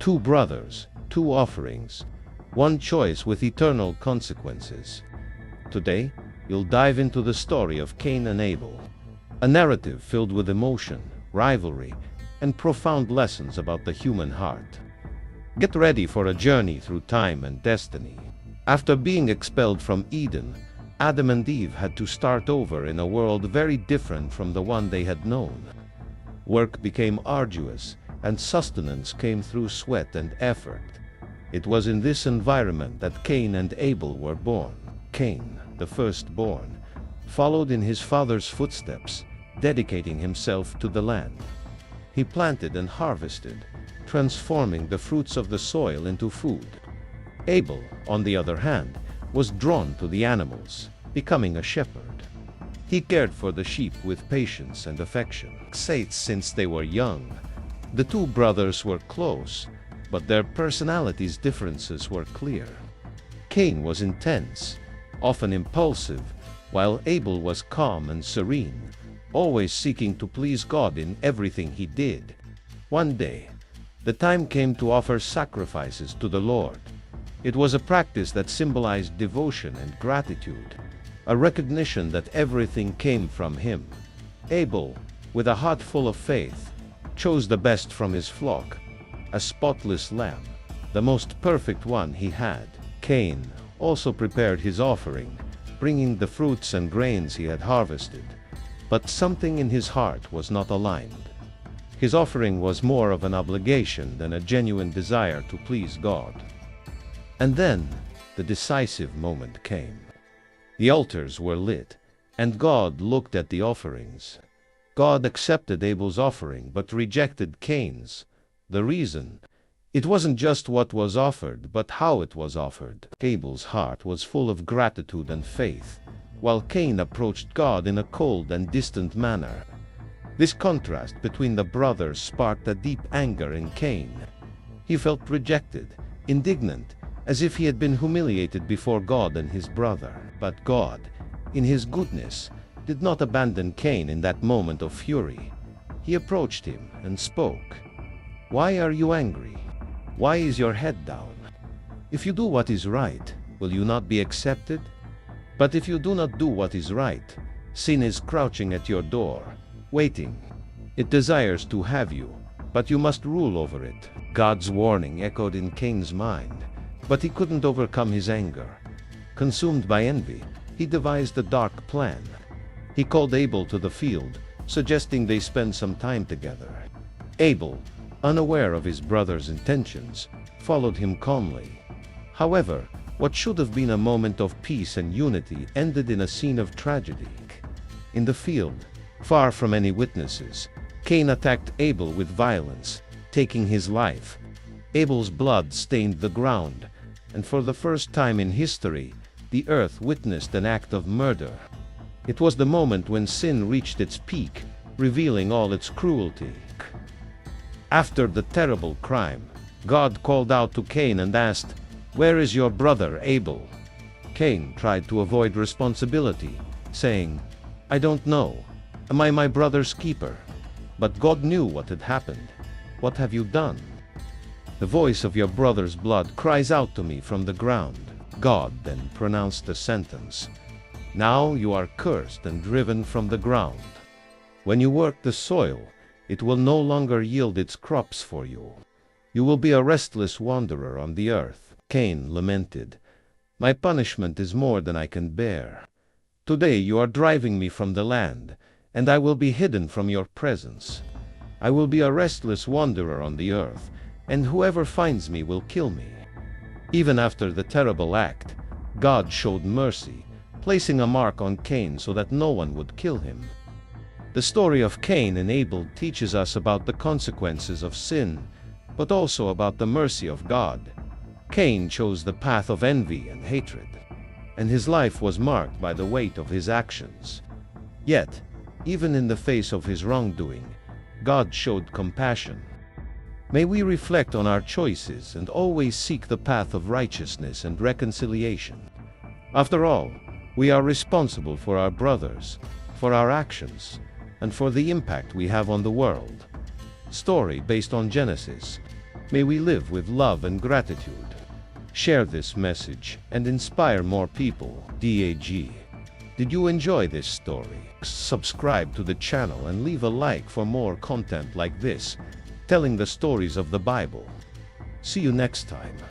Two brothers, two offerings, one choice with eternal consequences. Today, you'll dive into the story of Cain and Abel, a narrative filled with emotion, rivalry, and profound lessons about the human heart. Get ready for a journey through time and destiny. After being expelled from Eden, Adam and Eve had to start over in a world very different from the one they had known. Work became arduous, and sustenance came through sweat and effort. It was in this environment that Cain and Abel were born. Cain, the firstborn, followed in his father's footsteps, dedicating himself to the land. He planted and harvested, transforming the fruits of the soil into food. Abel, on the other hand, was drawn to the animals, becoming a shepherd. He cared for the sheep with patience and affection. Since they were young, the two brothers were close, but their personalities' differences were clear. Cain was intense, often impulsive, while Abel was calm and serene, always seeking to please God in everything he did. One day, the time came to offer sacrifices to the Lord. It was a practice that symbolized devotion and gratitude, a recognition that everything came from him. Abel, with a heart full of faith, chose the best from his flock, a spotless lamb, the most perfect one he had. Cain also prepared his offering, bringing the fruits and grains he had harvested, but something in his heart was not aligned. His offering was more of an obligation than a genuine desire to please God. And then, the decisive moment came. The altars were lit, and God looked at the offerings. God accepted Abel's offering but rejected Cain's. The reason? It wasn't just what was offered, but how it was offered. Abel's heart was full of gratitude and faith, while Cain approached God in a cold and distant manner. This contrast between the brothers sparked a deep anger in Cain. He felt rejected, indignant, as if he had been humiliated before God and his brother. But God, in his goodness, did not abandon Cain in that moment of fury. He approached him and spoke. "Why are you angry? Why is your head down? If you do what is right, will you not be accepted? But if you do not do what is right, sin is crouching at your door, waiting. It desires to have you, but you must rule over it." God's warning echoed in Cain's mind, but he couldn't overcome his anger. Consumed by envy, he devised a dark plan. He called Abel to the field, suggesting they spend some time together. Abel, unaware of his brother's intentions, followed him calmly. However, what should have been a moment of peace and unity ended in a scene of tragedy. In the field, far from any witnesses, Cain attacked Abel with violence, taking his life. Abel's blood stained the ground, and for the first time in history, the earth witnessed an act of murder. It was the moment when sin reached its peak, revealing all its cruelty. After the terrible crime, God called out to Cain and asked, "Where is your brother Abel?" Cain tried to avoid responsibility, saying, "I don't know. Am I my brother's keeper?" But God knew what had happened. "What have you done? The voice of your brother's blood cries out to me from the ground." God then pronounced the sentence, "Now you are cursed and driven from the ground. When you work the soil, it will no longer yield its crops for you. You will be a restless wanderer on the earth." Cain lamented, "My punishment is more than I can bear. Today you are driving me from the land, and I will be hidden from your presence. I will be a restless wanderer on the earth, and whoever finds me will kill me." Even after the terrible act, God showed mercy, placing a mark on Cain so that no one would kill him. The story of Cain and Abel teaches us about the consequences of sin, but also about the mercy of God. Cain chose the path of envy and hatred, and his life was marked by the weight of his actions. Yet, even in the face of his wrongdoing, God showed compassion. May we reflect on our choices and always seek the path of righteousness and reconciliation. After all, we are responsible for our brothers, for our actions, and for the impact we have on the world. Story based on Genesis. May we live with love and gratitude. Share this message and inspire more people. DAG. Did you enjoy this story? Subscribe to the channel and leave a like for more content like this, telling the stories of the Bible. See you next time.